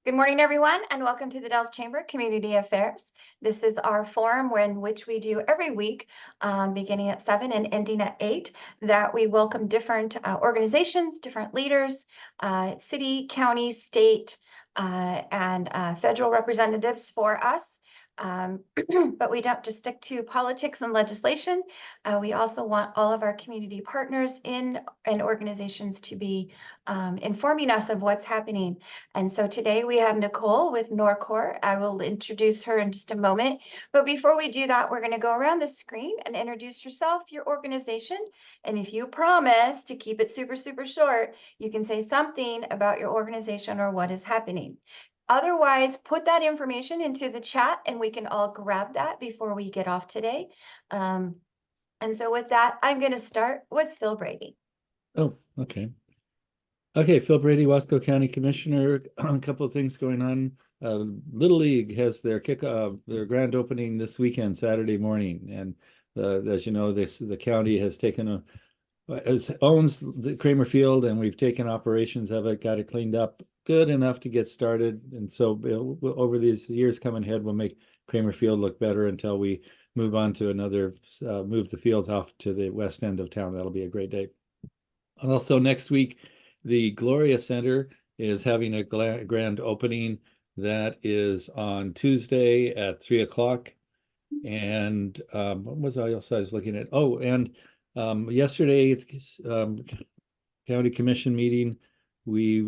Good morning, everyone, and welcome to the Dalles Chamber Community Affairs. This is our forum in which we do every week, beginning at 7 and ending at 8, that we welcome different organizations, different leaders, city, county, state, and federal representatives for us. But we don't just stick to politics and legislation. We also want all of our community partners and organizations to be informing us of what's happening. And so today we have Nichole with NORCOR. I will introduce her in just a moment. But before we do that, we're going to go around the screen and introduce yourself, your organization. And if you promise to keep it super, super short, you can say something about your organization or what is happening. Otherwise, put that information into the chat and we can all grab that before we get off today. And so with that, I'm going to start with Phil Brady. Oh, okay. Okay, Phil Brady, Wasco County Commissioner. A couple of things going on. Little League has their their grand opening this weekend, Saturday morning, and as you know, the county has owns the Kramer Field, and we've taken operations of it, got it cleaned up good enough to get started. And so over these years coming ahead, we'll make Kramer Field look better until we move on to another, move the fields off to the west end of town. That'll be a great day. Also next week, the Gloria Center is having a grand opening. That is on Tuesday at 3 o'clock. And what was I else I was looking at? Oh, and yesterday, county commission meeting, we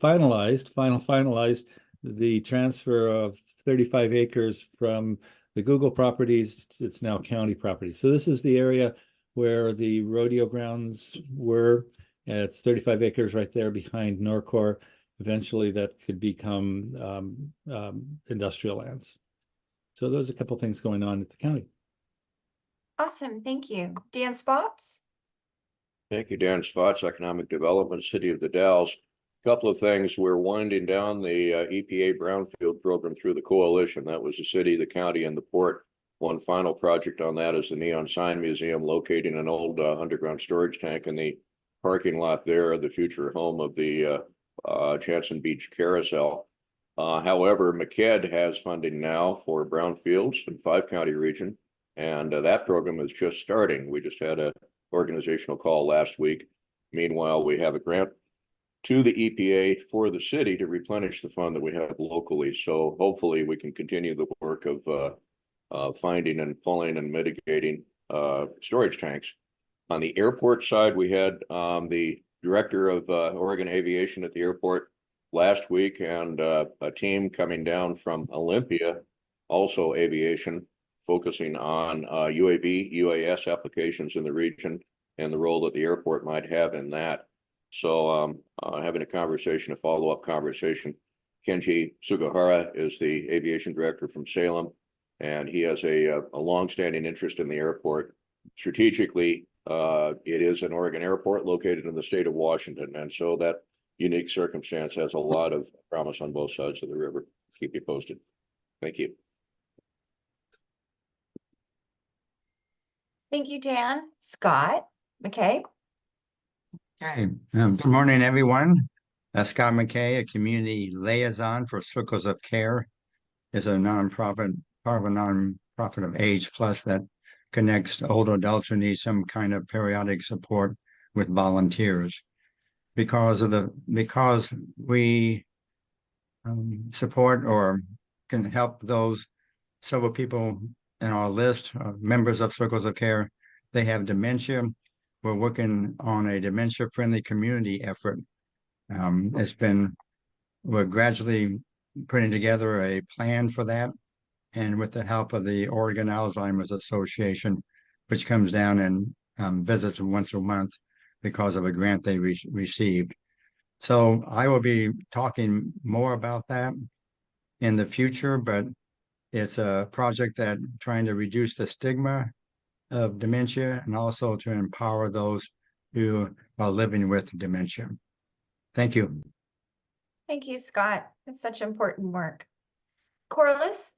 finalized the transfer of 35 acres from the Google properties. It's now county property. So this is the area where the rodeo grounds were. It's 35 acres right there behind NORCOR. Eventually that could become industrial lands. So there's a couple things going on at the county. Awesome, thank you. Dan Spots? Thank you, Dan Spots, Economic Development, City of the Dalles. Couple of things. We're winding down the EPA Brownfield program through the coalition. That was the city, the county, and the port. One final project on that is the Neon Sign Museum, locating an old underground storage tank in the parking lot there, the future home of the Jansen Beach Carousel. However, MCED has funding now for brownfields in 5-county region, and that program is just starting. We just had an organizational call last week. Meanwhile, we have a grant to the EPA for the city to replenish the fund that we have locally. So hopefully we can continue the work of finding and pulling and mitigating storage tanks. On the airport side, we had the director of Oregon Aviation at the airport last week, and a team coming down from Olympia, also aviation, focusing on UAV, UAS applications in the region and the role that the airport might have in that. So having a conversation, a follow-up conversation. Kenji Sugahara is the aviation director from Salem, and he has a long-standing interest in the airport. Strategically, it is an Oregon airport located in the state of Washington, and so that unique circumstance has a lot of promise on both sides of the river. Keep you posted. Thank you. Thank you, Dan. Scott McKay? Okay, good morning, everyone. Scott McKay, a community liaison for Circles of Care, is a nonprofit, part of a nonprofit of Age Plus that connects older adults who need some kind of periodic support with volunteers. Because we support or can help those several people in our list of members of Circles of Care, they have dementia. We're working on a dementia-friendly community effort. We're gradually putting together a plan for that, and with the help of the Oregon Alzheimer's Association, which comes down and visits once a month because of a grant they received. So I will be talking more about that in the future, but it's a project that trying to reduce the stigma of dementia and also to empower those who are living with dementia. Thank you. Thank you, Scott. That's such important work. Corliss?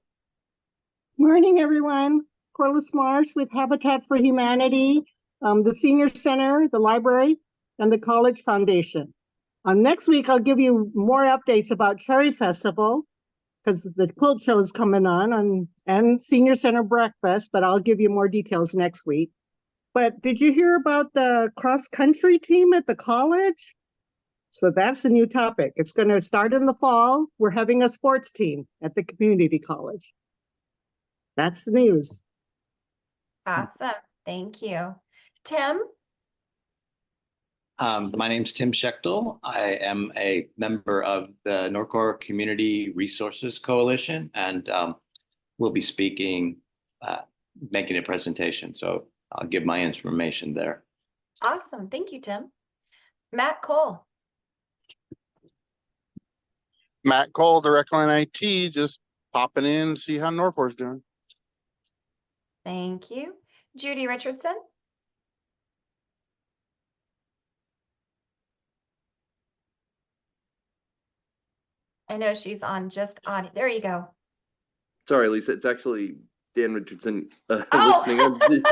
Morning, everyone. Corliss Marsh with Habitat for Humanity, the Senior Center, the library. and the College Foundation. Next week, I'll give you more updates about Cherry Festival because the quilt show is coming on and Senior Center Breakfast, but I'll give you more details next week. But did you hear about the cross-country team at the college? So that's the new topic. It's going to start in the fall. We're having a sports team at the community college. That's the news. Awesome. Thank you. Tim? My name's Tim Schechtel. I am a member of the NORCOR Community Resources Coalition, and will be speaking, making a presentation. So I'll give my information there. Awesome. Thank you, Tim. Matt Cole. Matt Cole, Direct Line IT, just popping in, see how NORCOR's doing. Thank you. Judy Richardson. I know she's on just audio. There you go. Sorry, Lisa, it's actually Dan Richardson Oh. listening.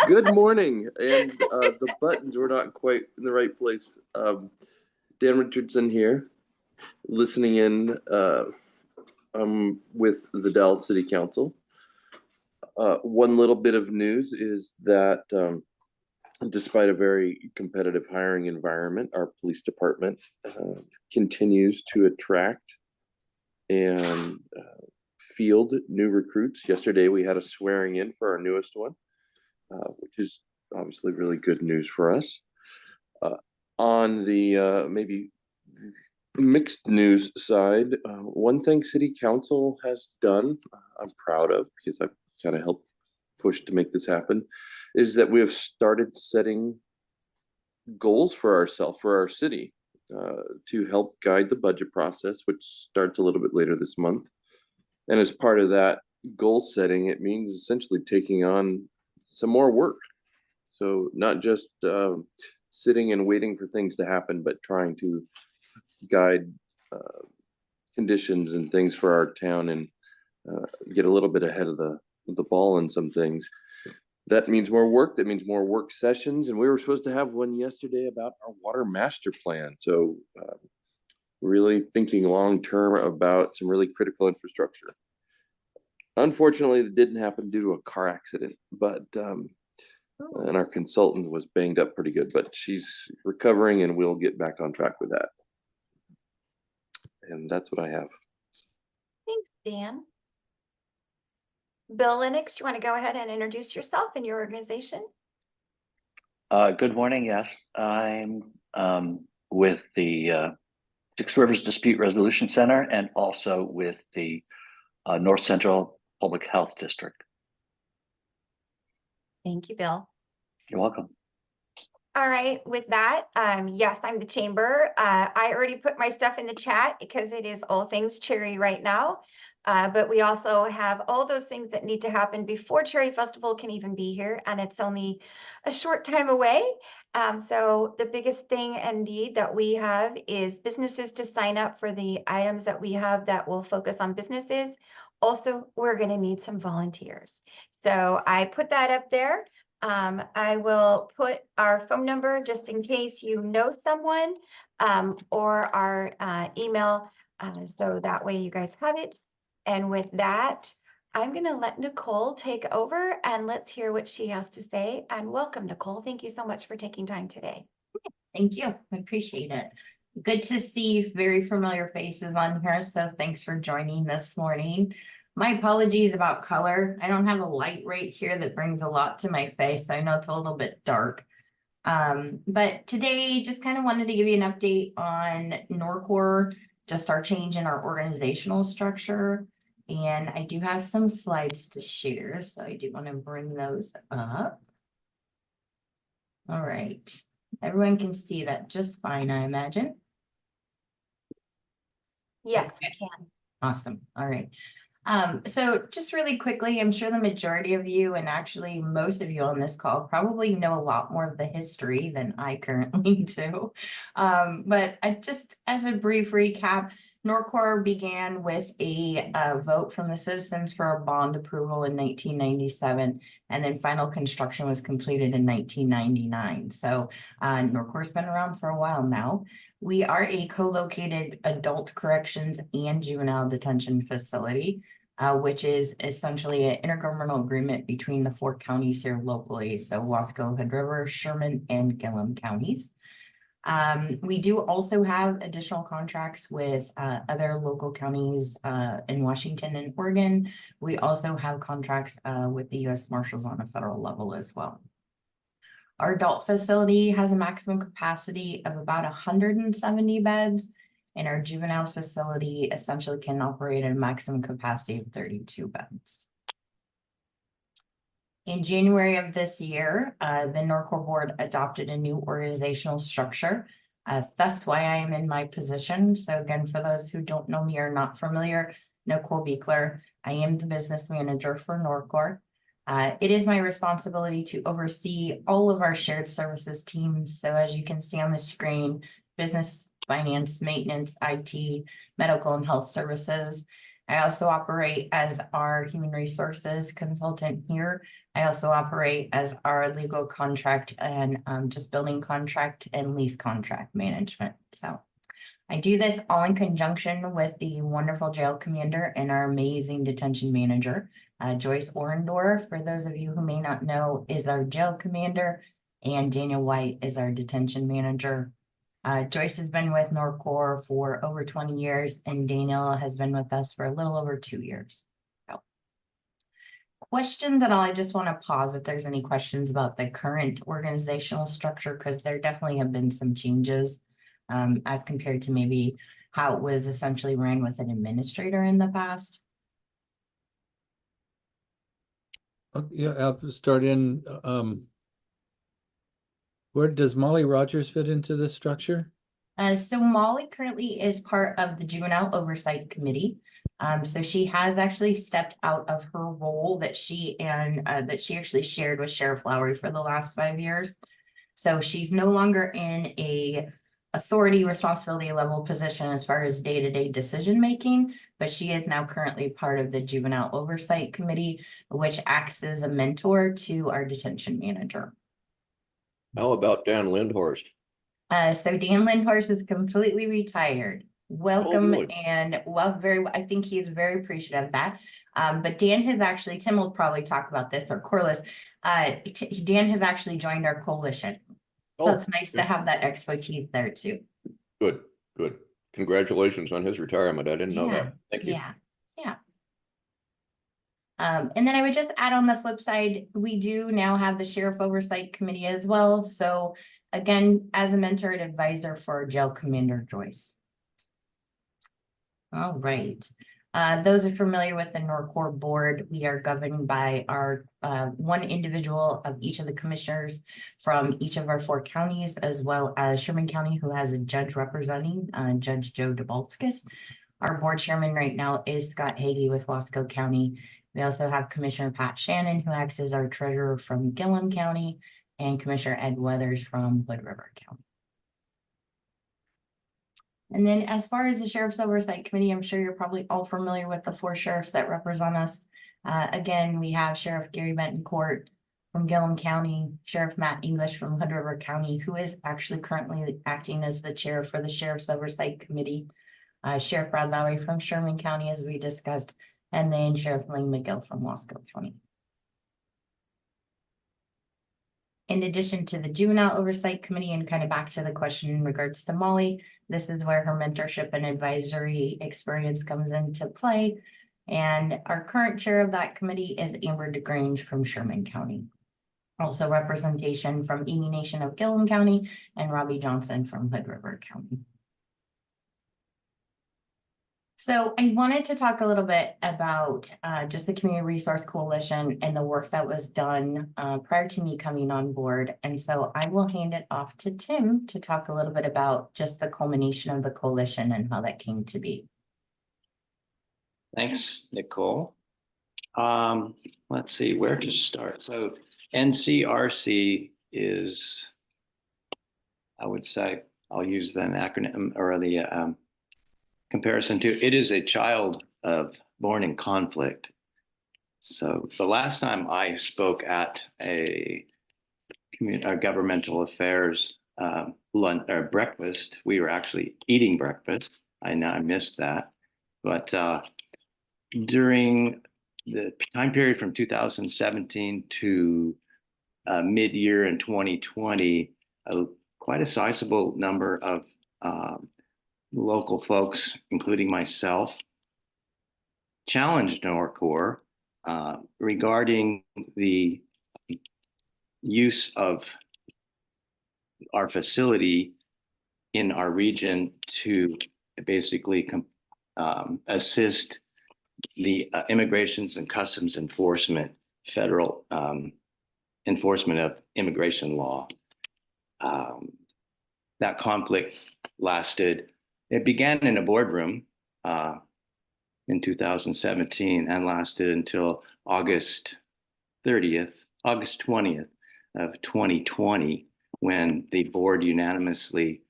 Good morning. And the buttons were not quite in the right place. Dan Richardson here, listening in with the Dalles City Council. One little bit of news is that despite a very competitive hiring environment, our police department continues to attract and field new recruits. Yesterday, we had a swearing in for our newest one, which is obviously really good news for us. On the maybe mixed news side, one thing City Council has done, I'm proud of because I've kind of helped push to make this happen, is that we have started setting goals for ourselves, for our city, to help guide the budget process, which starts a little bit later this month. And as part of that goal setting, it means essentially taking on some more work. So not just sitting and waiting for things to happen, but trying to guide conditions and things for our town and get a little bit ahead of the ball in some things. That means more work. That means more work sessions. And we were supposed to have one yesterday about our water master plan. So really thinking long-term about some really critical infrastructure. Unfortunately, it didn't happen due to a car accident, but and our consultant was banged up pretty good, but she's recovering and we'll get back on track with that. And that's what I have. Thanks, Dan. Bill Lennox, do you want to go ahead and introduce yourself and your organization? Good morning. Yes, I'm with the Six Rivers Dispute Resolution Center and also with the North Central Public Health District. Thank you, Bill. You're welcome. All right, with that, yes, I'm the chamber. I already put my stuff in the chat because it is all things Cherry right now. But we also have all those things that need to happen before Cherry Festival can even be here, and it's only a short time away. So the biggest thing and need that we have is businesses to sign up for the items that we have that will focus on businesses. Also, we're going to need some volunteers. So I put that up there. I will put our phone number just in case you know someone, or our email, so that way you guys have it. And with that, I'm going to let Nichole take over and let's hear what she has to say. And welcome, Nichole. Thank you so much for taking time today. Thank you. I appreciate it. Good to see very familiar faces on here. So thanks for joining this morning. My apologies about color. I don't have a light right here that brings a lot to my face. I know it's a little bit dark. But today just kind of wanted to give you an update on NORCOR, just our change in our organizational structure. And I do have some slides to share, so I do want to bring those up. All right. Everyone can see that just fine, I imagine. Yes, Okay. we can. Awesome. All right. So just really quickly, I'm sure the majority of you and actually most of you on this call probably know a lot more of the history than I currently do. But I just as a brief recap, NORCOR began with a vote from the citizens for a bond approval in 1997, and then final construction was completed in 1999. So NORCOR's been around for a while now. We are a co-located adult corrections and juvenile detention facility, which is essentially an intergovernmental agreement between the 4 counties here locally. So Wasco, Hood River, Sherman, and Gilliam counties. We do also have additional contracts with other local counties in Washington and Oregon. We also have contracts with the U.S. Marshals on a federal level as well. Our adult facility has a maximum capacity of about 170 beds, and our juvenile facility essentially can operate at a maximum capacity of 32 beds. In January of this year, the NORCOR board adopted a new organizational structure. That's why I am in my position. So again, for those who don't know me or not familiar, Nichole Biechler, I am the business manager for NORCOR. It is my responsibility to oversee all of our shared services teams. So as you can see on the screen, business, finance, maintenance, IT, medical and health services. I also operate as our human resources consultant here. I also operate as our legal contract and just building contract and lease contract management. So I do this all in conjunction with the wonderful jail commander and our amazing detention manager. Joyce Orendorf, for those of you who may not know, is our jail commander, and Daniel White is our detention manager. Joyce has been with NORCOR for over 20 years, and Daniel has been with us for a little over 2 years. So, questions at all? I just want to pause if there's any questions about the current organizational structure, because there definitely have been some changes as compared to maybe how it was essentially ran with an administrator in the past. Yeah, I'll start in. Where does Molly Rogers fit into this structure? So Molly currently is part of the Juvenile Oversight Committee. So she has actually stepped out of her role that she actually shared with Sheriff Lowry for the last 5 years. So she's no longer in a authority responsibility level position as far as day-to-day decision making, but she is now currently part of the Juvenile Oversight Committee, which acts as a mentor to our detention manager. How about Dan Lindhorst? So Dan Lindhorst is completely retired. Welcome, really? and I think he is very appreciative of that. But Dan has actually, Tim will probably talk about this, or Corliss, Dan has actually joined our coalition. So it's nice to have that expertise there too. Good. Congratulations on his retirement. I didn't know that. Thank you. Yeah. And then I would just add on the flip side, we do now have the Sheriff Oversight Committee as well. So again, as a mentor and advisor for Jail Commander Joyce. All right. Those are familiar with the NORCOR board. We are governed by our one individual of each of the commissioners from each of our 4 counties, as well as Sherman County, who has a judge representing, Judge Joe DeBalskis. Our board chairman right now is Scott Hagee with Wasco County. We also have Commissioner Pat Shannon, who acts as our treasurer from Gilliam County, and Commissioner Ed Weathers from Hood River County. And then as far as the Sheriff's Oversight Committee, I'm sure you're probably all familiar with the 4 sheriffs that represent us. Again, we have Sheriff Gary Bentoncourt from Gilliam County, Sheriff Matt English from Hood River County, who is actually currently acting as the chair for the Sheriff's Oversight Committee. Sheriff Brad Lowry from Sherman County, as we discussed, and then Sheriff Lane McGill from Wasco County. In addition to the Juvenile Oversight Committee, and kind of back to the question in regards to Molly, this is where her mentorship and advisory experience comes into play. And our current chair of that committee is Amber DeGrange from Sherman County. Also representation from Amy Nation of Gilliam County and Robbie Johnson from Hood River County. So I wanted to talk a little bit about just the Community Resource Coalition and the work that was done prior to me coming on board. And so I will hand it off to Tim to talk a little bit about just the culmination of the coalition and how that came to be. Thanks, Nichole. Let's see where to start. So NCRC is, I would say, I'll use the acronym or the comparison to, it is a child born in conflict. So the last time I spoke at a governmental affairs lunch or breakfast, we were actually eating breakfast. I missed that, but during the time period from 2017 to mid-year in 2020, quite a sizable number of local folks, including myself, challenged NORCOR regarding the use of our facility in our region to basically assist the Immigrations and Customs Enforcement, federal enforcement of immigration law. That conflict lasted, it began in a boardroom in 2017 and lasted until August 20th of 2020, when the board unanimously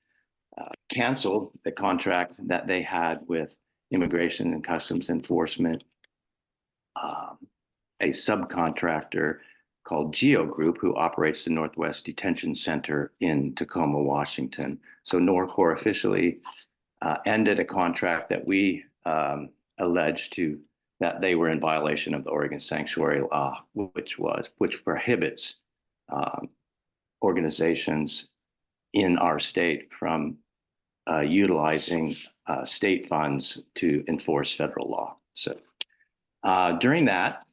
canceled the contract that they had with Immigration and Customs Enforcement, a subcontractor called Geo Group, who operates the Northwest Detention Center in Tacoma, Washington. So NORCOR officially ended a contract that we alleged that they were in violation of the Oregon Sanctuary Law, which prohibits organizations in our state from utilizing state funds to enforce federal law. So during that,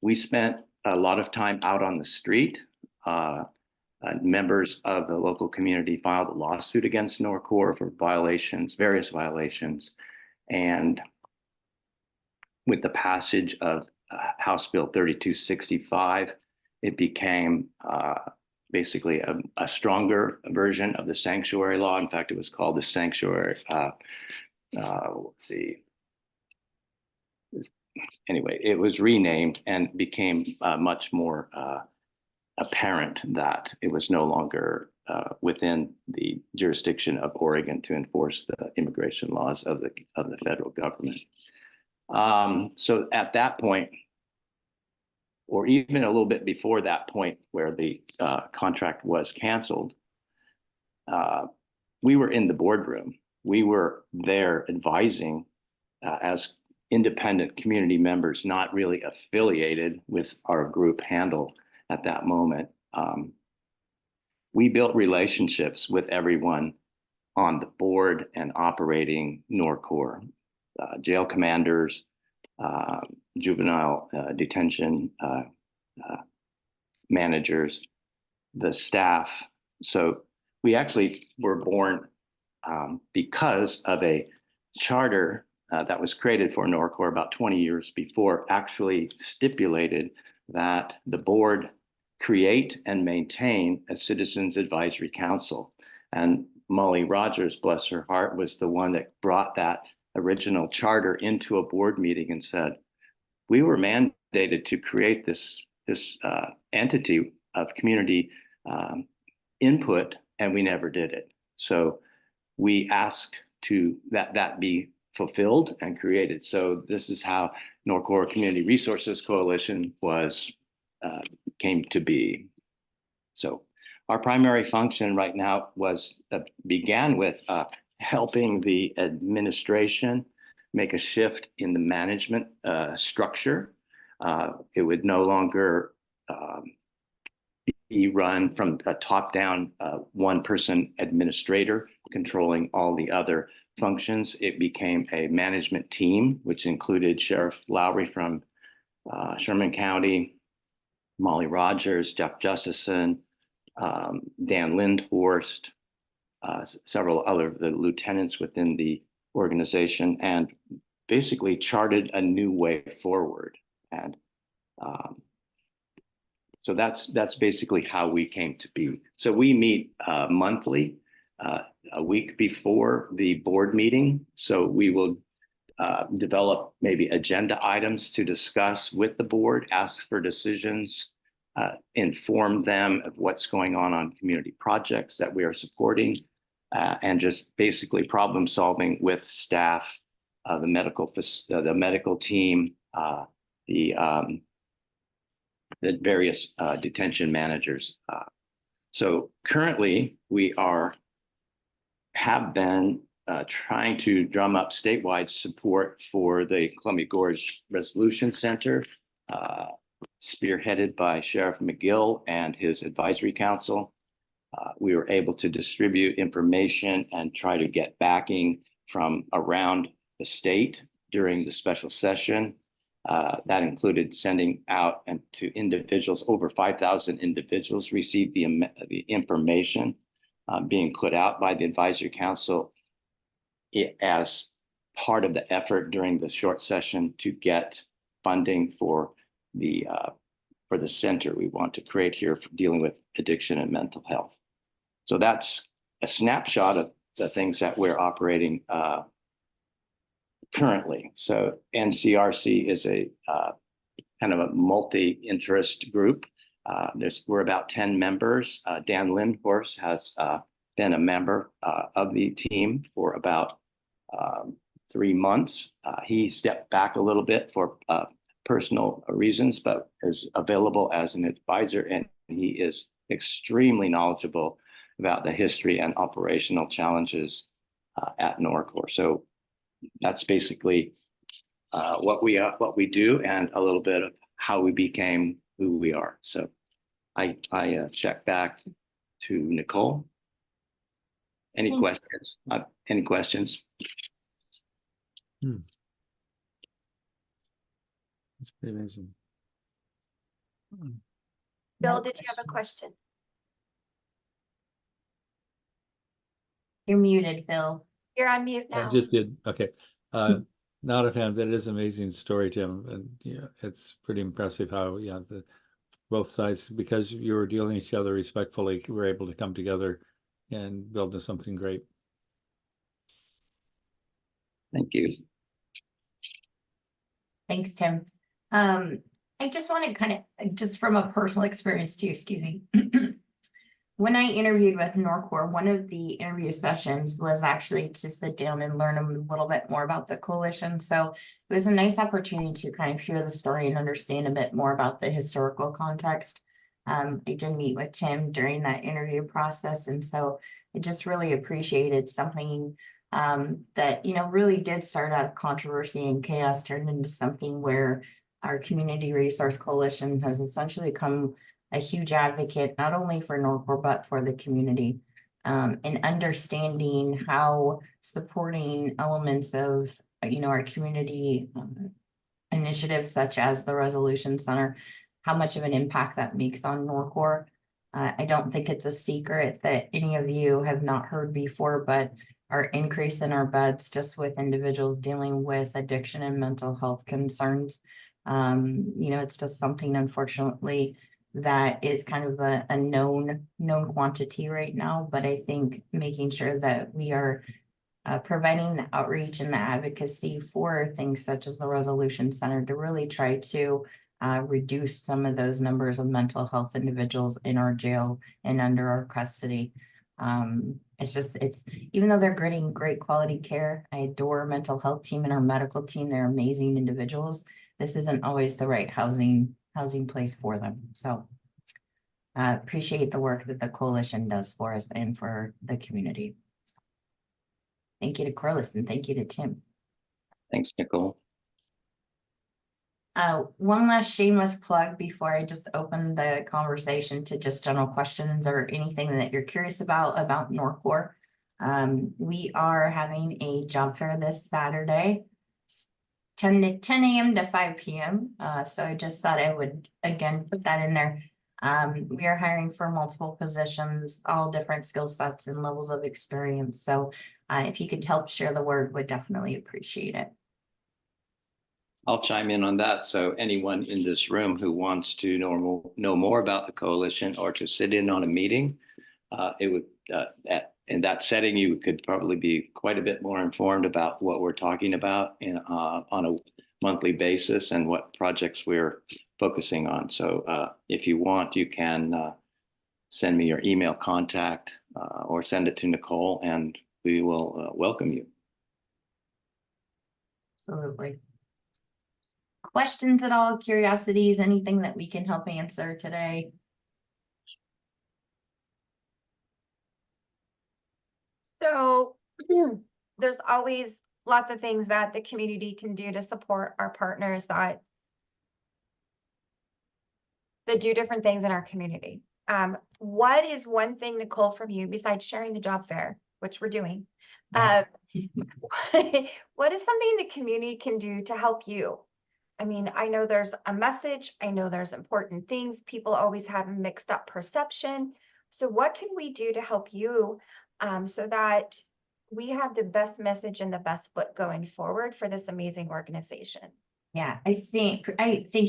we spent a lot of time out on the street. Members of the local community filed a lawsuit against NORCOR for various violations. And with the passage of House Bill 3265, it became basically a stronger version of the sanctuary law. In fact, it was called the sanctuary, let's see. Anyway, it was renamed and became much more apparent that it was no longer within the jurisdiction of Oregon to enforce the immigration laws of the federal government. So at that point, or even a little bit before that point where the contract was canceled, we were in the boardroom. We were there advising as independent community members, not really affiliated with our group handle at that moment. We built relationships with everyone on the board and operating NORCOR, jail commanders, juvenile detention managers, the staff. So we actually were born because of a charter that was created for NORCOR about 20 years before, actually stipulated that the board create and maintain a Citizens Advisory Council. And Molly Rogers, bless her heart, was the one that brought that original charter into a board meeting and said, we were mandated to create this entity of community input, and we never did it. So we asked that be fulfilled and created. So this is how NORCOR Community Resources Coalition came to be. So our primary function right now began with helping the administration make a shift in the management structure. It would no longer be run from a top-down one-person administrator controlling all the other functions. It became a management team, which included Sheriff Lowry from Sherman County, Molly Rogers, Jeff Justison, Dan Lindhorst, several other of the lieutenants within the organization, and basically charted a new way forward. And so that's basically how we came to be. So we meet monthly, a week before the board meeting. So we will develop maybe agenda items to discuss with the board, ask for decisions, inform them of what's going on community projects that we are supporting, and just basically problem solving with staff the medical team, the various detention managers. So currently, we have been trying to drum up statewide support for the Columbia Gorge Resolution Center, spearheaded by Sheriff McGill and his advisory council. We were able to distribute information and try to get backing from around the state during the special session. That included sending out and to individuals, over 5,000 individuals received the information being put out by the advisory council as part of the effort during the short session to get funding for the center we want to create here for dealing with addiction and mental health. So that's a snapshot of the things that we're operating currently. So NCRC is a kind of a multi-interest group. We're about 10 members. Dan Lindhorst has been a member of the team for about 3 months. He stepped back a little bit for personal reasons, but is available as an advisor, and he is extremely knowledgeable about the history and operational challenges at NORCOR. So that's basically what we do, and a little bit of how we became who we are. So I check back to Nichole. Any Thanks. questions? Any questions? That's pretty amazing. Bill, did you have a question? You're muted, Phil. You're on mute I now. just did. Okay. Not a fan. That is an amazing story, Tim. And yeah, it's pretty impressive how, yeah, both sides, because you were dealing with each other respectfully, were able to come together and build something great. Thank you. Thanks, Tim. I just want to kind of, just from a personal experience too, excuse me. When I interviewed with NORCOR, one of the interview sessions was actually to sit down and learn a little bit more about the coalition. So it was a nice opportunity to kind of hear the story and understand a bit more about the historical context. I did meet with Tim during that interview process, and so I just really appreciated something that, you know, really did start out of controversy and chaos, turned into something where our Community Resource Coalition has essentially become a huge advocate, not only for NORCOR, but for the community, and understanding how supporting elements of, you know, our community initiatives, such as the Resolution Center, how much of an impact that makes on NORCOR. I don't think it's a secret that any of you have not heard before, but our increase in our beds just with individuals dealing with addiction and mental health concerns. You know, it's just something, unfortunately, that is kind of a known quantity right now. But I think making sure that we are providing the outreach and the advocacy for things such as the Resolution Center to really try to reduce some of those numbers of mental health individuals in our jail and under our custody. It's even though they're getting great quality care, I adore our mental health team and our medical team. They're amazing individuals. This isn't always the right housing place for them. So appreciate the work that the coalition does for us and for the community. Thank you to Corliss and thank you to Tim. Thanks, Nichole. One last shameless plug before I just open the conversation to just general questions or anything that you're curious about NORCOR. We are having a job fair this Saturday, 10 a.m. to 5 p.m. So I just thought I would, again, put that in there. We are hiring for multiple positions, all different skill sets and levels of experience. So if you could help share the word, would definitely appreciate it. I'll chime in on that. So anyone in this room who wants to know more about the coalition or to sit in on a meeting, it would in that setting, you could probably be quite a bit more informed about what we're talking about on a monthly basis and what projects we're focusing on. So if you want, you can send me your email contact or send it to Nichole, and we will welcome you. Absolutely. Questions at all, curiosities, anything that we can help answer today? So there's always lots of things that the community can do to support our partners that do different things in our community. What is one thing, Nichole, from you, besides sharing the job fair, which we're doing? Yes. What is something the community can do to help you? I mean, I know there's a message. I know there's important things. People always have mixed up perception. So what can we do to help you so that we have the best message and the best foot going forward for this amazing organization? Yeah, I thank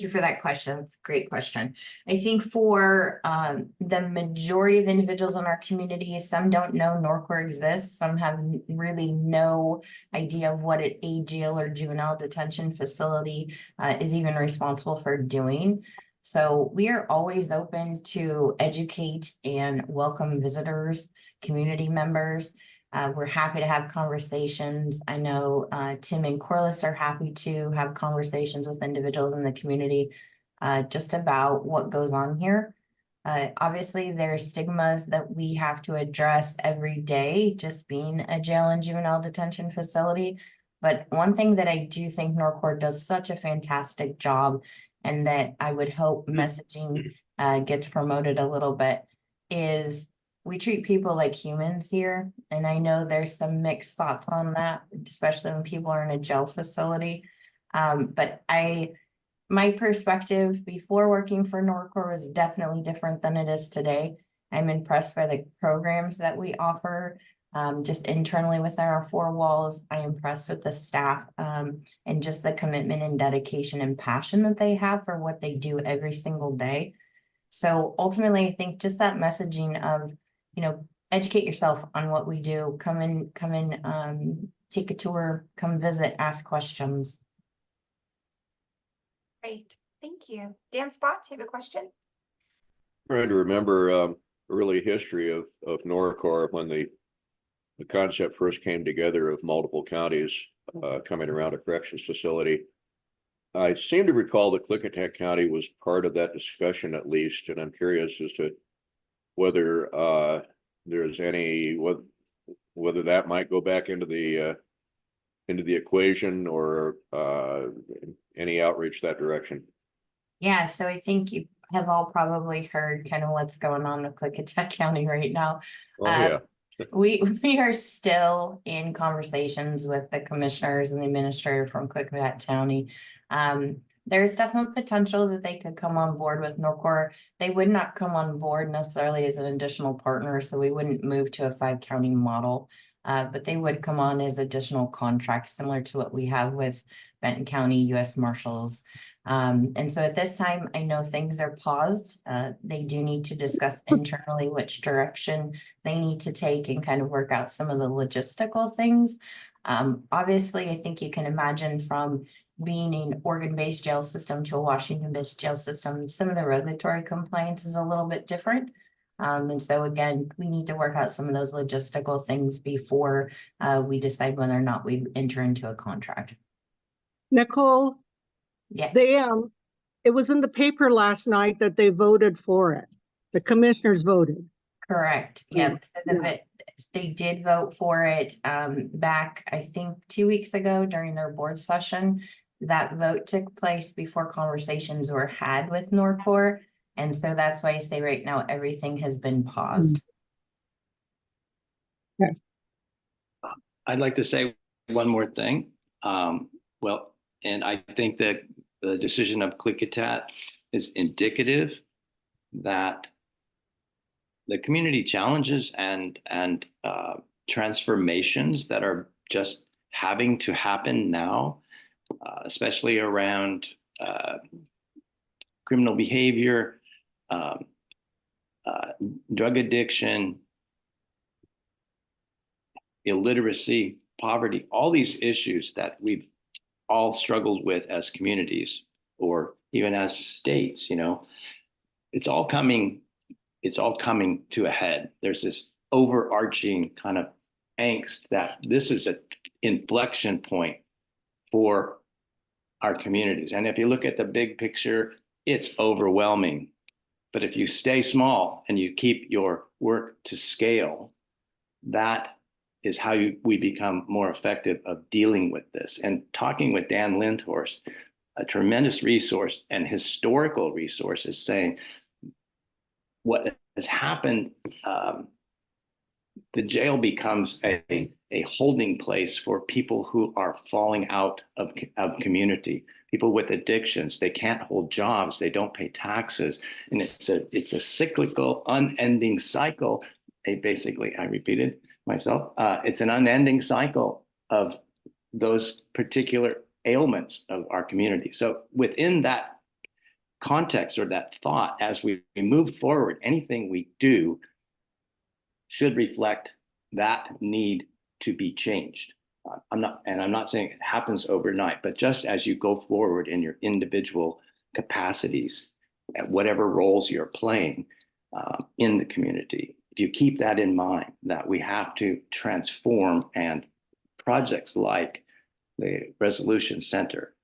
you for that question. It's a great question. I think for the majority of individuals in our community, some don't know NORCOR exists. Some have really no idea of what a jail or juvenile detention facility is even responsible for doing. So we are always open to educate and welcome visitors, community members. We're happy to have conversations. I know Tim and Corliss are happy to have conversations with individuals in the community just about what goes on here. Obviously, there are stigmas that we have to address every day, just being a jail and juvenile detention facility. But one thing that I do think NORCOR does such a fantastic job, and that I would hope messaging gets promoted a little bit, is we treat people like humans here. And I know there's some mixed thoughts on that, especially when people are in a jail facility. But my perspective before working for NORCOR was definitely different than it is today. I'm impressed by the programs that we offer just internally within our four walls. I'm impressed with the staff and just the commitment and dedication and passion that they have for what they do every single day. So ultimately, I think just that messaging of, educate yourself on what we do. Come in, take a tour, come visit, ask questions. Great, thank you. Dan Spot, do you have a question? Trying to remember early history of NORCOR when the concept first came together of multiple counties coming around a corrections facility. I seem to recall that Klickitat County was part of that discussion at least, and I'm curious as to whether there's any whether that might go back into the equation or any outreach that direction. Yeah, so I think you have all probably heard kind of what's going on with Klickitat County right now. Oh yeah. We are still in conversations with the commissioners and the administrator from Klickitat County. There's definitely potential that they could come on board with NORCOR. They would not come on board necessarily as an additional partner, so we wouldn't move to a 5-county model, but they would come on as additional contracts similar to what we have with Benton County, U.S. Marshals. And so at this time, I know things are paused. They do need to discuss internally which direction they need to take and kind of work out some of the logistical things. Obviously, I think you can imagine from being an Oregon-based jail system to a Washington-based jail system, some of the regulatory compliance is a little bit different. And so again, we need to work out some of those logistical things before we decide whether or not we enter into a contract. Nichole, Yes. it was in the paper last night that they voted for it. The commissioners voted. Correct. Yep. They did vote for it back, I think, 2 weeks ago during their board session. That vote took place before conversations were had with NORCOR. And so that's why I say right now, everything has been paused. Okay. I'd like to say one more thing. And I think that the decision of Klickitat is indicative that the community challenges and transformations that are just having to happen now, especially around criminal behavior, drug addiction, illiteracy, poverty, all these issues that we've all struggled with as communities or even as states, it's all coming to a head. There's this overarching kind of angst that this is an inflection point for our communities. And if you look at the big picture, it's overwhelming. But if you stay small and you keep your work to scale, that is how we become more effective of dealing with this. And talking with Dan Lindhorst, a tremendous resource and historical resource, is saying what has happened, the jail becomes a holding place for people who are falling out of community, people with addictions. They can't hold jobs, they don't pay taxes, and it's a cyclical, unending cycle. I repeated myself. It's an unending cycle of those particular ailments of our community. So within that context or that thought, as we move forward, anything we do should reflect that need to be changed. I'm not saying it happens overnight, but just as you go forward in your individual capacities, at whatever roles you're playing in the community, if you keep that in mind, that we have to transform, and projects like the Resolution Center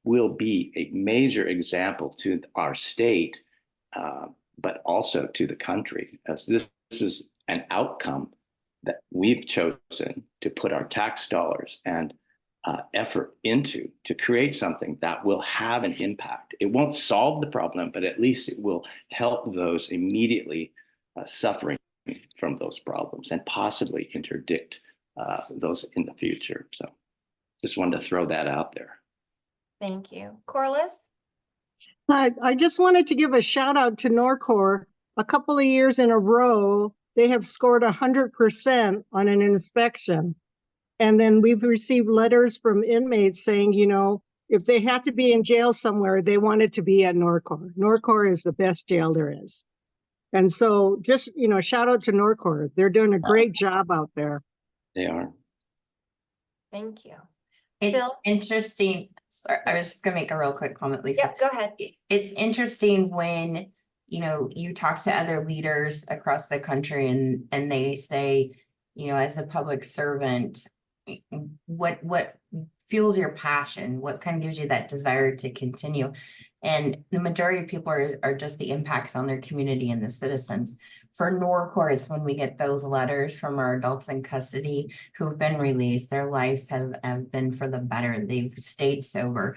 will be a major example to our state, but also to the country, as this is an outcome that we've chosen to put our tax dollars and effort into, to create something that will have an impact. It won't solve the problem, but at least it will help those immediately suffering from those problems, and possibly interdict those in the future. So just wanted to throw that out there. Thank you. Corliss? I just wanted to give a shout out to NORCOR. A couple of years in a row, they have scored 100% on an inspection. And then we've received letters from inmates saying, you know, if they had to be in jail somewhere, they wanted to be at NORCOR. NORCOR is the best jail there is. And so just, you know, shout out to NORCOR. They're doing a great job out there. They are. Thank you. It's Phil? interesting. Sorry, I was just gonna make a real quick comment, Lisa. Yeah, go ahead. It's interesting when, you know, you talk to other leaders across the country and they say, you know, as a public servant, what fuels your passion? What kind of gives you that desire to continue? And the majority of people are just the impacts on their community and the citizens. For NORCOR, it's when we get those letters from our adults in custody who've been released. Their lives have been for the better. They've stayed sober.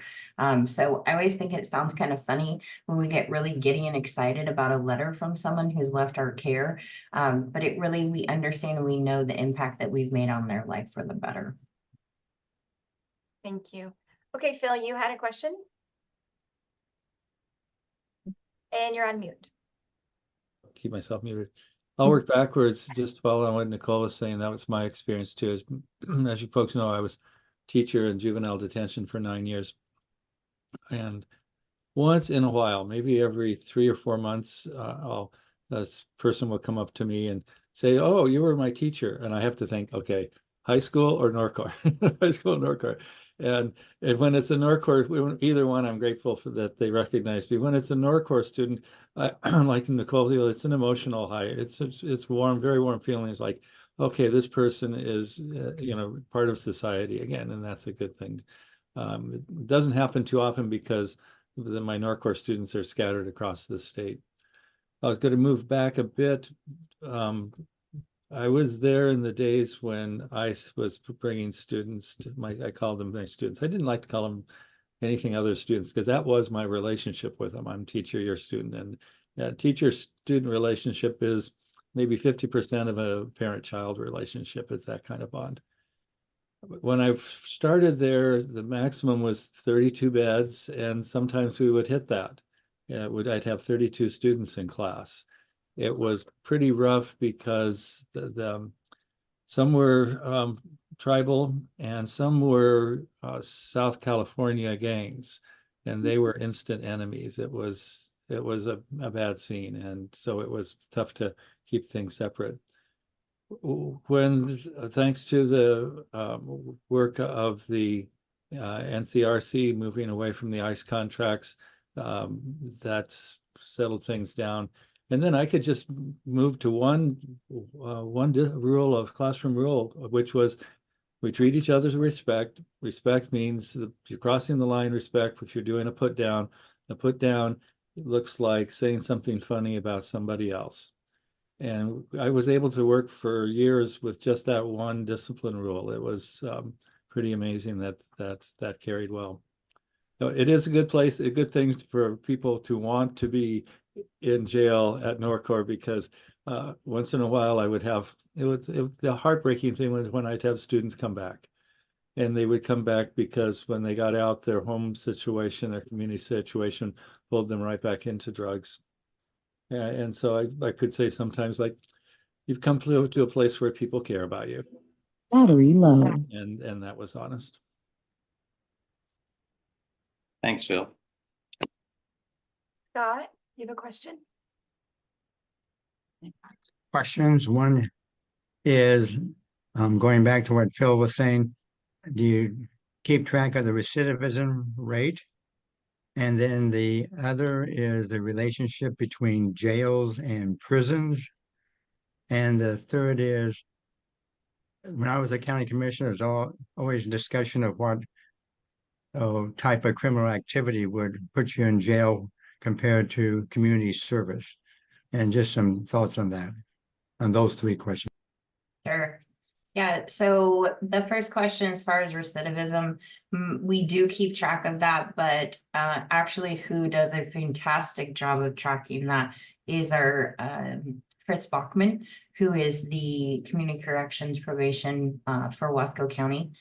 So I always think it sounds kind of funny when we get really giddy and excited about a letter from someone who's left our care. But it really, we understand and we know the impact that we've made on their life for the better. Thank you. Okay, Phil, you had a question? And you're on mute. Keep myself muted. I'll work backwards, just following what Nichole was saying. That was my experience too. As you folks know, I was teacher in juvenile detention for 9 years. And once in a while, maybe every 3 or 4 months, this person will come up to me and say, "Oh, you were my teacher." And I have to think, okay, high school or NORCOR? High school or NORCOR. And when it's a NORCOR, either one, I'm grateful for that they recognize me. When it's a NORCOR student, like Nichole, it's an emotional high. It's warm, very warm feelings like, okay, this person is, you know, part of society again, and that's a good thing. It doesn't happen too often because my NORCOR students are scattered across the state. I was going to move back a bit. I was there in the days when I was bringing students to I called them my students. I didn't like to call them anything other students because that was my relationship with them. I'm teacher, you're student. And teacher-student relationship is maybe 50% of a parent-child relationship. It's that kind of bond. When I started there, the maximum was 32 beds, and sometimes we would hit that. I'd have 32 students in class. It was pretty rough because some were tribal and some were South California gangs, and they were instant enemies. It was a bad scene, and so it was tough to keep things separate. When, thanks to the work of the NCRC moving away from the ICE contracts, that's settled things down. And then I could just move to one classroom rule, which was We treat each other with respect. Respect means that if you're crossing the line, respect. If you're doing a put down, the put down looks like saying something funny about somebody else. And I was able to work for years with just that one discipline rule. It was pretty amazing that carried well. So it is a good place, a good thing for people to want to be in jail at NORCOR, because once in a while I would have, the heartbreaking thing was when I'd have students come back. And they would come back because when they got out, their home situation, their community situation pulled them right back into drugs. And so I could say sometimes, like, you've come to a place where people care about you. Battery low. And that was honest. Thanks, Phil. Scott, you have a question? Questions. One is going back to what Phil was saying. Do you keep track of the recidivism rate? And then the other is the relationship between jails and prisons. And the third is, when I was a county commissioner, there's always discussion of what type of criminal activity would put you in jail compared to community service. And just some thoughts on that, on those three questions. Sure. Yeah, so the first question, as far as recidivism, we do keep track of that, but actually who does a fantastic job of tracking that is our Fritz Bachman, who is the community corrections probation for Wasco County.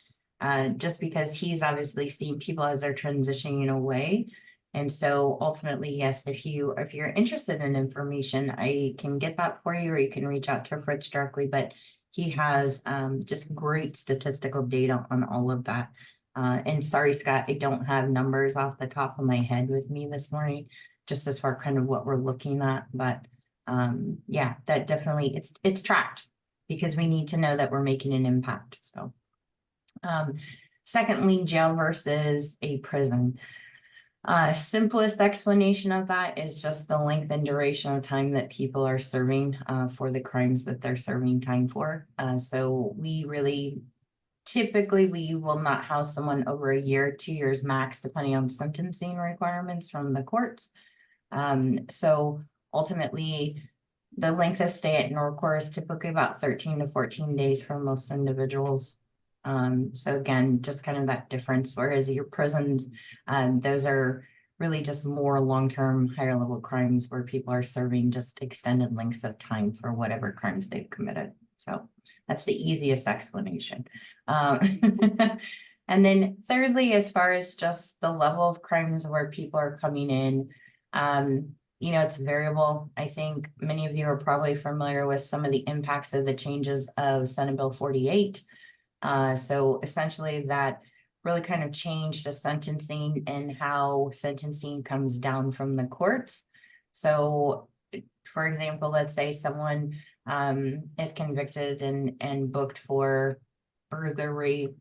Just because he's obviously seen people as they're transitioning away. And so ultimately, yes, if you're interested in information, I can get that for you, or you can reach out to Fritz directly, but he has just great statistical data on all of that. And sorry, Scott, I don't have numbers off the top of my head with me this morning, just as far kind of what we're looking at. But yeah, that definitely, it's tracked, because we need to know that we're making an impact. So secondly, jail versus a prison. Simplest explanation of that is just the length and duration of time that people are serving for the crimes that they're serving time for. So we really, typically, we will not house someone over a year, 2 years max, depending on sentencing requirements from the courts. So ultimately, the length of stay at NORCOR is typically about 13 to 14 days for most individuals. So again, just kind of that difference, whereas your prisons, those are really just more long-term, higher level crimes where people are serving just extended lengths of time for whatever crimes they've committed. So that's the easiest explanation. And then thirdly, as far as just the level of crimes where people are coming in, you know, it's variable. I think many of you are probably familiar with some of the impacts of the changes of Senate Bill 48. So essentially that really kind of changed the sentencing and how sentencing comes down from the courts. So for example, let's say someone is convicted and booked for burglary.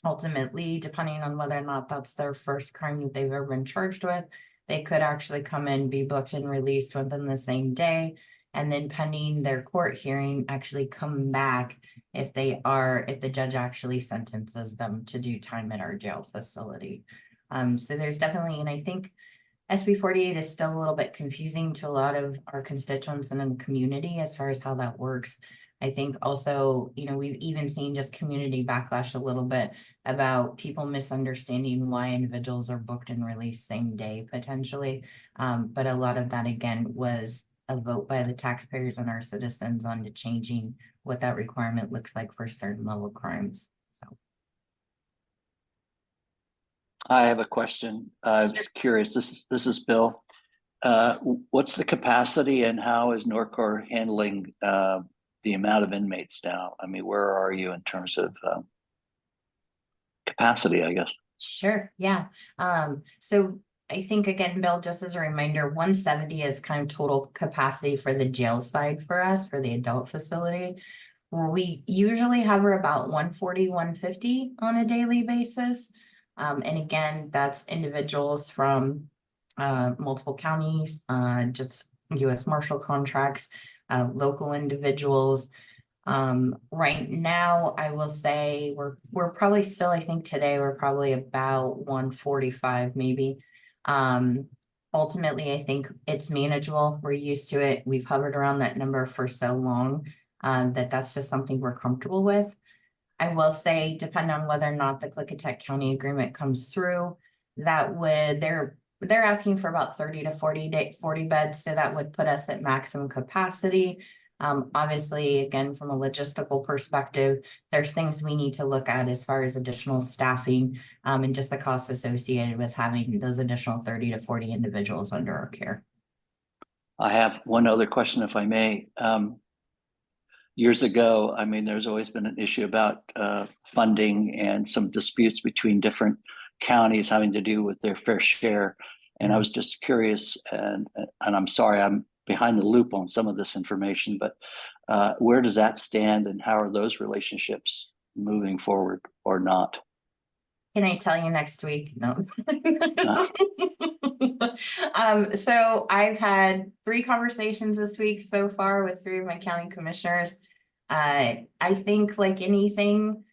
Ultimately, depending on whether or not that's their first crime that they've ever been charged with, they could actually come in, be booked and released within the same day. And then pending their court hearing, actually come back if the judge actually sentences them to do time at our jail facility. So there's definitely, and I think SB 48 is still a little bit confusing to a lot of our constituents and in the community as far as how that works. I think also, you know, we've even seen just community backlash a little bit about people misunderstanding why individuals are booked and released same day potentially. But a lot of that, again, was a vote by the taxpayers and our citizens on to changing what that requirement looks like for certain level crimes. So. I have a question. I was curious. This is Bill. What's the capacity and how is NORCOR handling the amount of inmates now? I mean, where are you in terms of capacity, I guess? Sure. Yeah. So I think, again, Bill, just as a reminder, 170 is kind of total capacity for the jail side for us, for the adult facility. Well, we usually hover about 140, 150 on a daily basis. And again, that's individuals from multiple counties, just U.S. Marshal contracts, local individuals. Right now, I will say we're probably still, I think today we're probably about 145 maybe. Ultimately, I think it's manageable. We're used to it. We've hovered around that number for so long, that's just something we're comfortable with. I will say, depending on whether or not the Clickitat County agreement comes through, that would, they're asking for about 30 to 40 beds, so that would put us at maximum capacity. Obviously, again, from a logistical perspective, there's things we need to look at as far as additional staffing, and just the costs associated with having those additional 30 to 40 individuals under our care. I have one other question, if I may. Years ago, I mean, there's always been an issue about funding and some disputes between different counties having to do with their fair share. And I was just curious, and I'm sorry, I'm behind the loop on some of this information, but where does that stand, and how are those relationships moving forward or not? Can I tell you next week? No. So I've had 3 conversations this week so far with 3 of my county commissioners. I think like anything,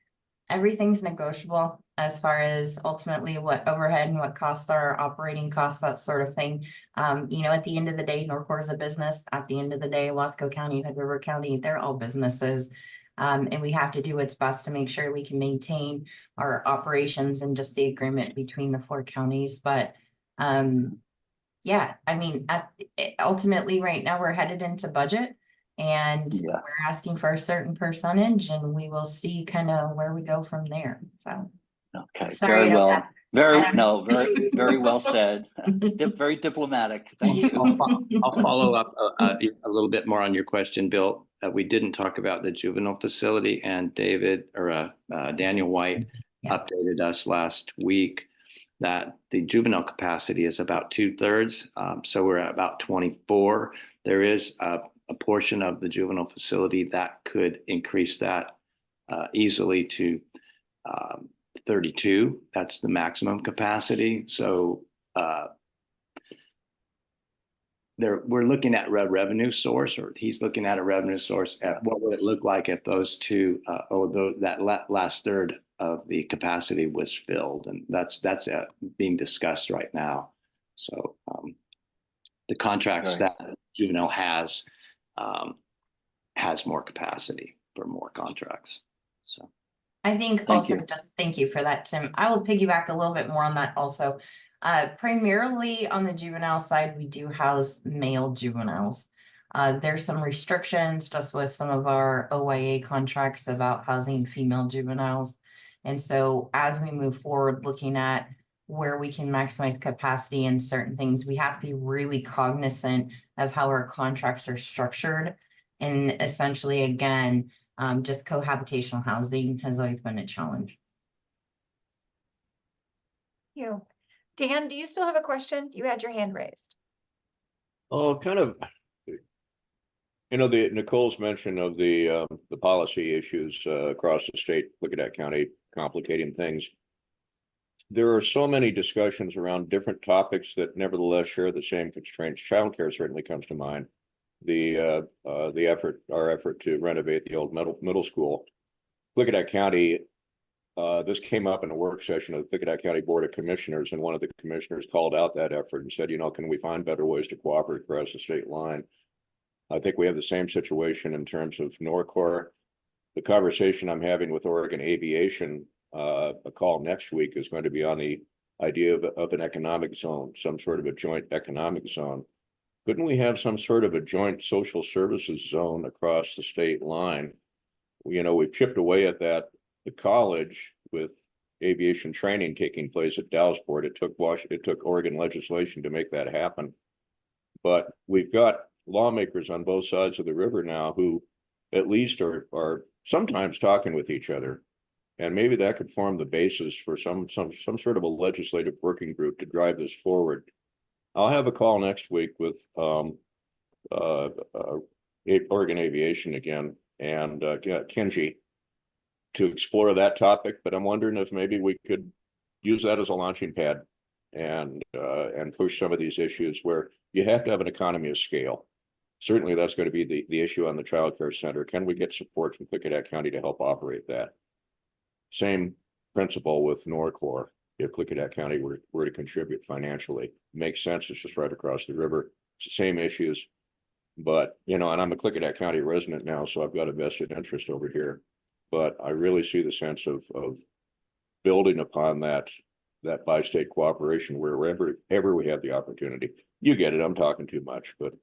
everything's negotiable as far as ultimately what overhead and what costs are, operating costs, that sort of thing. You know, at the end of the day, NORCOR is a business. At the end of the day, Wasco County, Hood River County, they're all businesses. And we have to do what's best to make sure we can maintain our operations and just the agreement between the 4 counties. But yeah, I mean, ultimately right now we're headed into budget, and we're asking for a certain percentage, and we will see kind of where we go from there. So okay, sorry, very well. Very well said. Very diplomatic. Thank you. I'll follow up a little bit more on your question, Bill. We didn't talk about the juvenile facility, and Daniel White updated us last week that the juvenile capacity is about 2/3. So we're at about 24. There is a portion of the juvenile facility that could increase that easily to 32. That's the capacity. So we're looking at revenue source, or he's looking at a revenue source at what would it look like if those 2 that last third of the capacity was filled, and that's being discussed right now. So the contracts that Juvenile has more capacity for more contracts. So I think just thank you for that, Tim. I will piggyback a little bit more on that also. Primarily on the juvenile side, we do house male juveniles. There's some restrictions just with some of our OYA contracts about housing female juveniles. And so as we move forward, looking at where we can maximize capacity in certain things, we have to be really cognizant of how our contracts are structured. And essentially, again, just cohabitational housing has always been a challenge. Thank you. Dan, do you still have a question? You had your hand raised. Oh, kind of, you know, Nicole's mention of the policy issues across the state, Clickitat County, complicating things. There are so many discussions around different topics that nevertheless share the same constraints. Childcare certainly comes to mind. Our effort to renovate the old middle school. Clickitat County, this came up in a work session of the Clickitat County Board of Commissioners, and one of the commissioners called out that effort and said, you know, can we find better ways to cooperate across the state line? I think we have the same situation in terms of NORCOR. The conversation I'm having with Oregon Aviation, a call next week, is going to be on the idea of an economic zone, some sort of a joint economic zone. Couldn't we have some sort of a joint social services zone across the state line? You know, we've chipped away at that. The college, with aviation training taking place at Dalles Port, it took Oregon legislation to make that happen. But we've got lawmakers on both sides of the river now who at least are sometimes talking with each other, and maybe that could form the basis for some sort of a legislative working group to drive this forward. I'll have a call next week with Oregon Aviation again and Kenji to explore that topic, but I'm wondering if maybe we could use that as a launching pad and push some of these issues where you have to have an economy of scale. certainly that's going to be the issue on the child care center. Can we get support from Clickahaw County to help operate that? Same principle with NORCOR. If Clickahaw County were to contribute financially, makes sense. It's just right across the river. It's the same issues. But, you know, and I'm a Clickahaw County resident now, so I've got a vested interest over here. But I really see the sense of building upon that bi-state cooperation wherever we have the opportunity. You get it. I'm talking too much, but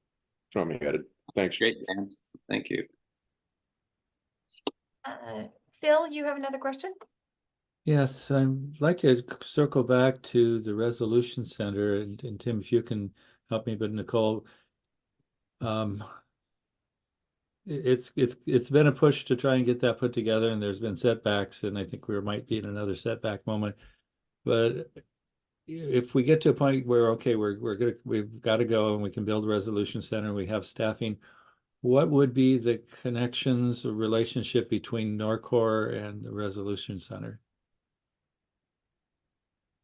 throw me headed. Thanks. Great, Dan. Thank you. Phil, you have another question? Yes, I'd like to circle back to the resolution center, and Tim, if you can help me, but Nichole, it's been a push to try and get that put together, and there's been setbacks, and I think we might be in another setback moment. But if we get to a point where, okay, we've got to go and we can build a resolution center, we have staffing, what would be the connections or relationship between NORCOR and the resolution center?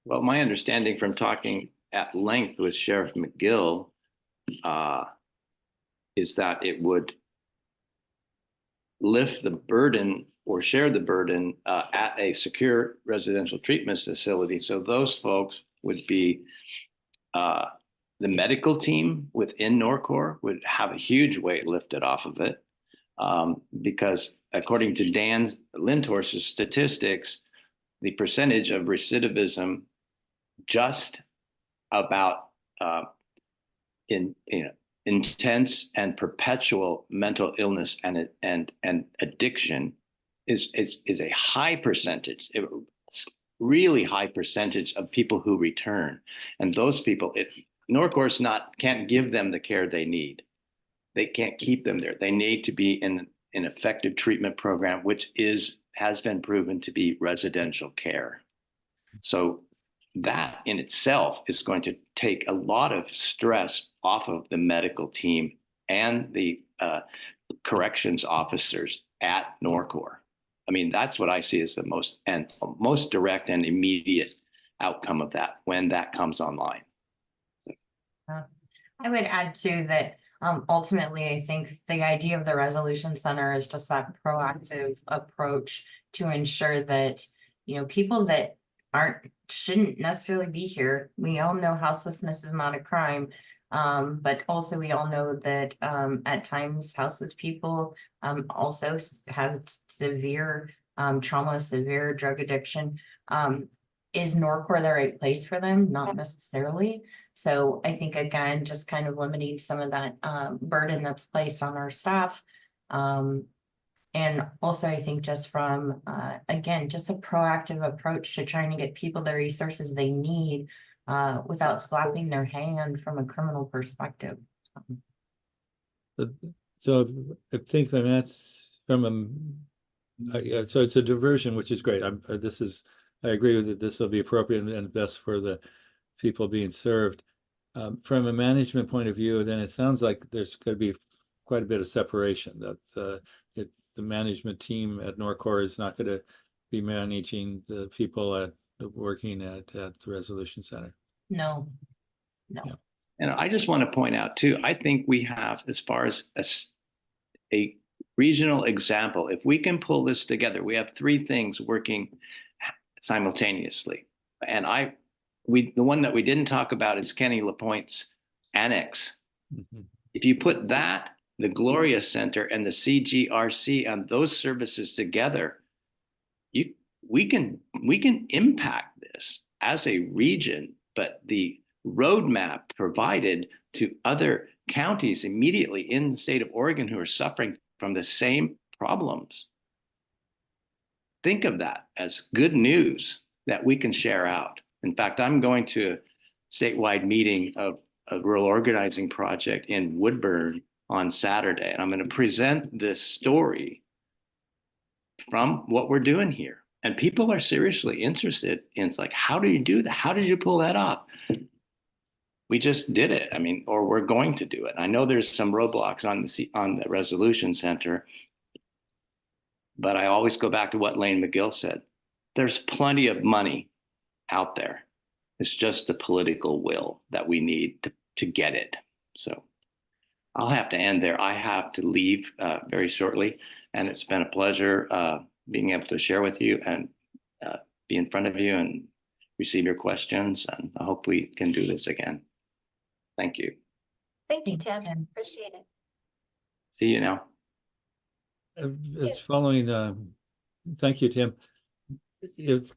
Well, my understanding from talking at length with Sheriff McGill is that it would lift the burden or share the burden at a secure residential treatment facility. So those folks would be the medical team within NORCOR would have a huge weight lifted off of it because according to Dan Lindhorst's statistics, the percentage of recidivism just about intense and perpetual mental illness and addiction is a high percentage. It's really high percentage of people who return, and those people, if NORCOR's can't give them the care they need, they can't keep them there. They need to be in an effective treatment program, which has been proven to be residential care. So that in itself is going to take a lot of stress off of the medical team and the corrections officers at NORCOR. I mean, that's what I see as the most direct and immediate outcome of that when that comes online. I would add too that ultimately, I think the idea of the resolution center is just that proactive approach to ensure that, you know, people that shouldn't necessarily be here. We all know houselessness is not a crime. But also we all know that at times houseless people also have severe trauma, severe drug addiction. Is NORCOR the right place for them? Not necessarily. So I think, again, just kind of limiting some of that burden that's placed on our staff. And also, I think just from, again, just a proactive approach to trying to get people the resources they need without slapping their hand from a criminal perspective. So I think that's from so it's a diversion, which is great. I agree with that. This will be appropriate and best for the people being served. From a management point of view, then it sounds like there's going to be quite a bit of separation. That the management team at NORCOR is not going to be managing the people working at the resolution center. No. Yeah. And I just want to point out too, I think we have, as far as a regional example, if we can pull this together, we have three things working simultaneously. And the one that we didn't talk about is Kenny LaPointe's annex. Mm-hmm. If you put that, the Gloria Center and the CGRC and those services together, we can impact this as a region, but the roadmap provided to other counties immediately in the state of Oregon who are suffering from the same problems. Think of that as good news that we can share out. In fact, I'm going to a statewide meeting of a rural organizing project in Woodburn on Saturday, and I'm going to present this story from what we're doing here. And people are seriously interested in, it's like, how do you do that? How did you pull that off? We just did it. I mean, or we're going to do it. I know there's some roadblocks on the resolution center, but I always go back to what Lane McGill said. There's plenty of money out there. It's just the political will that we need to get it. So I'll have to end there. I have to leave very shortly, and it's been a pleasure being able to share with you and be in front of you and receive your questions. And I hope we can do this again. Thank you. Thank you, Thanks, Tim. Tim. Appreciate it. See you now. As following, thank you, Tim. It's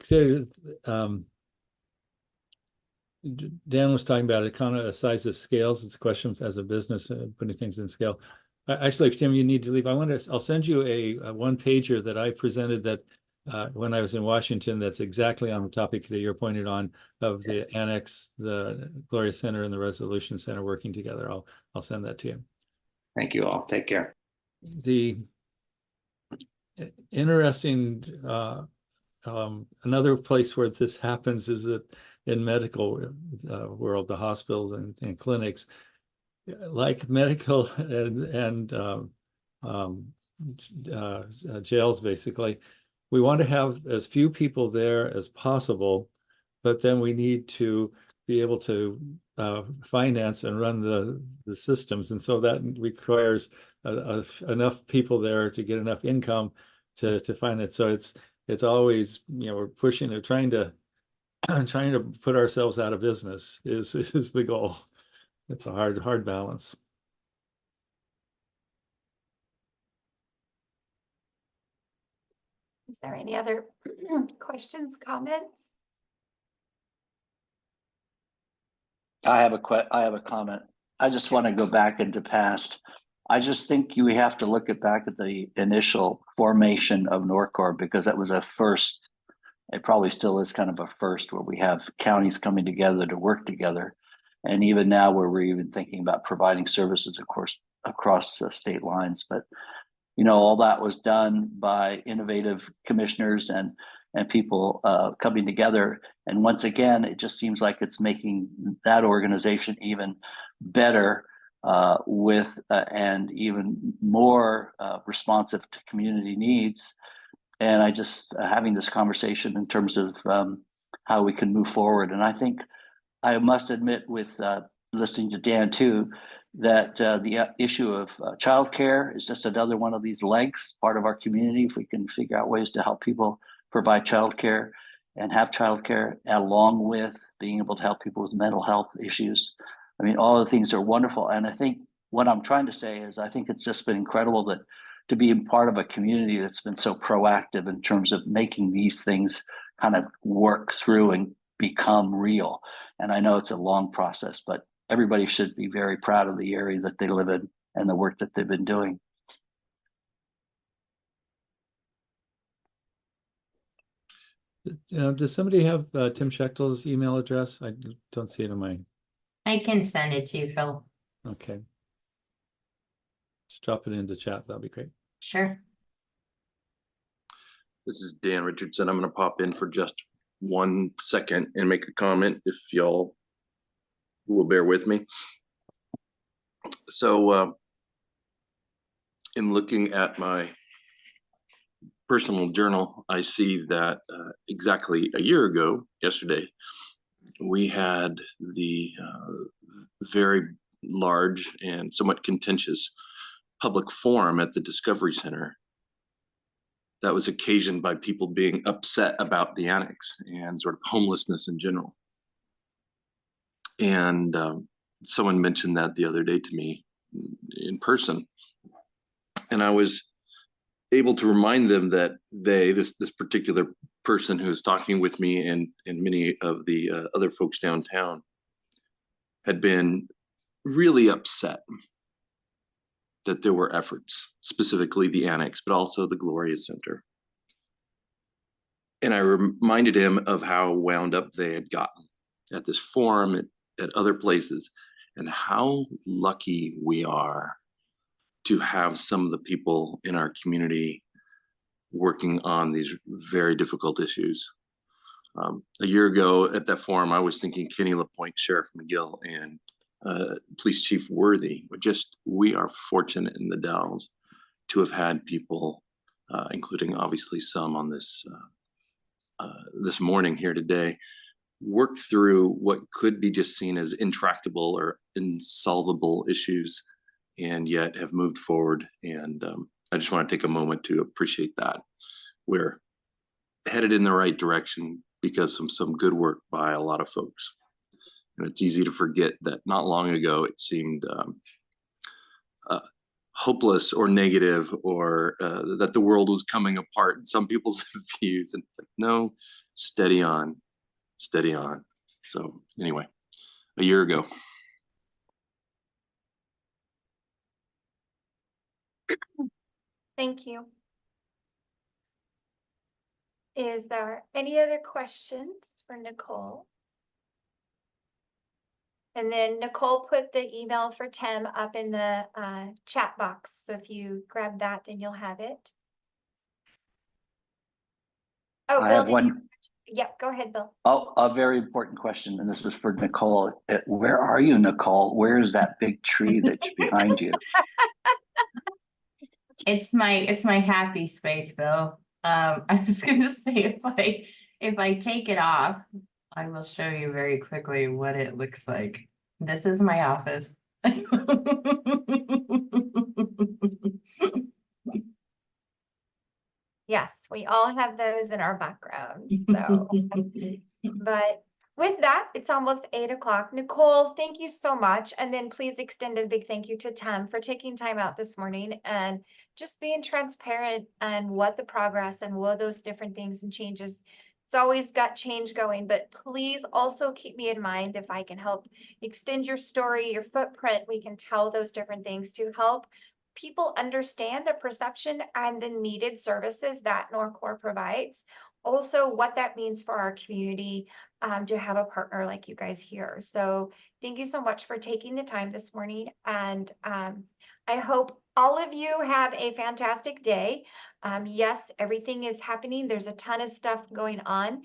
Dan was talking about it, kind of a size of scales. It's a question as a business, putting things in scale. Actually, if Tim, you need to leave, I'll send you a one pager that I presented that when I was in Washington, that's exactly on the topic that you're pointed on, of the annex, the Gloria Center and the Resolution Center working together. I'll send that to you. Thank you all. Take care. The interesting another place where this happens is that in medical world, the hospitals and clinics, like medical and jails, basically, we want to have as few people there as possible, but then we need to be able to finance and run the systems, and so that requires enough people there to get enough income to finance. So it's always, we're pushing, trying to put ourselves out of business is the goal. It's a hard balance. Is there any other questions, comments? I have a comment. I just want to go back into past. I just think we have to look back at the initial formation of NORCOR, because that was a first. It probably still is kind of a first, where we have counties coming together to work together. And even now, where we're even thinking about providing services, of course, across state lines. But, all that was done by innovative commissioners and people coming together. And once again, it just seems like it's making that organization even better with and even more responsive to community needs. And I just having this conversation in terms of how we can move forward. And I think I must admit, with listening to Dan too, that the issue of childcare is just another one of these legs, part of our community. If we can figure out ways to help people provide childcare and have childcare, along with being able to help people with mental health issues. I mean, all the things are wonderful. And I think what I'm trying to say is, I think it's just been incredible that to be part of a community that's been so proactive in terms of making these things kind of work through and become real. And I know it's a long process, but everybody should be very proud of the area that they live in and the work that they've been doing. Does somebody have Tim Schechtel's email address? I don't see it in my. I can send it to you, Phil. Okay. Just drop it into chat. That'll be great. Sure. This is Dan Richardson. I'm going to pop in for just 1 second and make a comment, if y'all will bear with me. So in looking at my personal journal, I see that exactly a year ago, yesterday, we had the very large and somewhat contentious public forum at the Discovery Center that was occasioned by people being upset about the annex and sort of homelessness in general. And someone mentioned that the other day to me in person, and I was able to remind them that this particular person who was talking with me and many of the other folks downtown had been really upset that there were efforts, specifically the annex, but also the Gloria Center. And I reminded him of how wound up they had gotten at this forum, at other places, and how lucky we are to have some of the people in our community working on these very difficult issues. A year ago at that forum, I was thinking Kenny LaPointe, Sheriff McGill, and Police Chief Worthy. We are fortunate in the Dalles to have had people, including obviously some on this morning here today, work through what could be just seen as intractable or insolvable issues and yet have moved forward. And I just want to take a moment to appreciate that. We're headed in the right direction because of some good work by a lot of folks. And it's easy to forget that not long ago it seemed hopeless or negative, or that the world was coming apart in some people's views. And it's like, no, steady on, steady on. So anyway, a year ago. Thank you. Is there any other questions for Nichole? And then Nichole put the email for Tim up in the chat box. So if you grab that, then you'll have it. Oh, I Bill, have did you- one, Yep, go ahead, Bill. a very important question, and this is for Nichole. Where are you, Nichole? Where is that big tree that's behind you? It's my happy space, Bill. I'm just gonna say if I take it off, I will show you very quickly what it looks like. This is my office. Yes, we all have those in our background. So, but with that, it's almost 8 o'clock. Nichole, thank you so much. And then please extend a big thank you to Tim for taking time out this morning and just being transparent and what the progress and what those different things and changes. It's always got change going, but please also keep me in mind if I can help extend your story, your footprint. We can tell those different things to help people understand the perception and the needed services that NORCOR provides. Also, what that means for our community to have a partner like you guys here. So thank you so much for taking the time this morning. And I hope all of you have a fantastic day. Yes, everything is happening. There's a ton of stuff going on.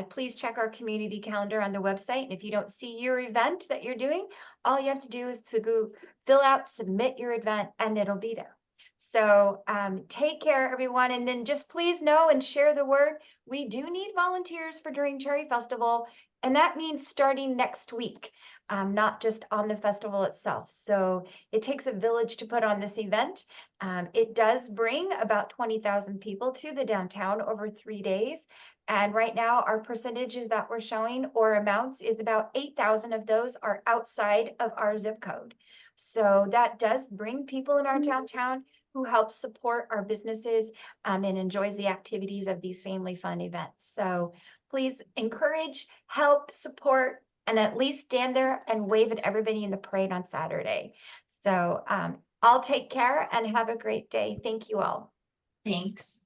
Please check our community calendar on the website. And if you don't see your event that you're doing, all you have to do is to go fill out, submit your event, and it'll be there. So take care, everyone. And then just please know and share the word. We do need volunteers for during Cherry Festival. And that means starting next week, not just on the festival itself. So it takes a village to put on this event. It does bring about 20,000 people to the downtown over 3 days. And right now our percentages that we're showing or amounts is about 8,000 of those are outside of our zip code. So that does bring people in our downtown who helps support our businesses and enjoys the activities of these family fun events. So please encourage, help, support, and at least stand there and wave at everybody in the parade on Saturday. So I'll take care and have a great day. Thank you all. Thanks.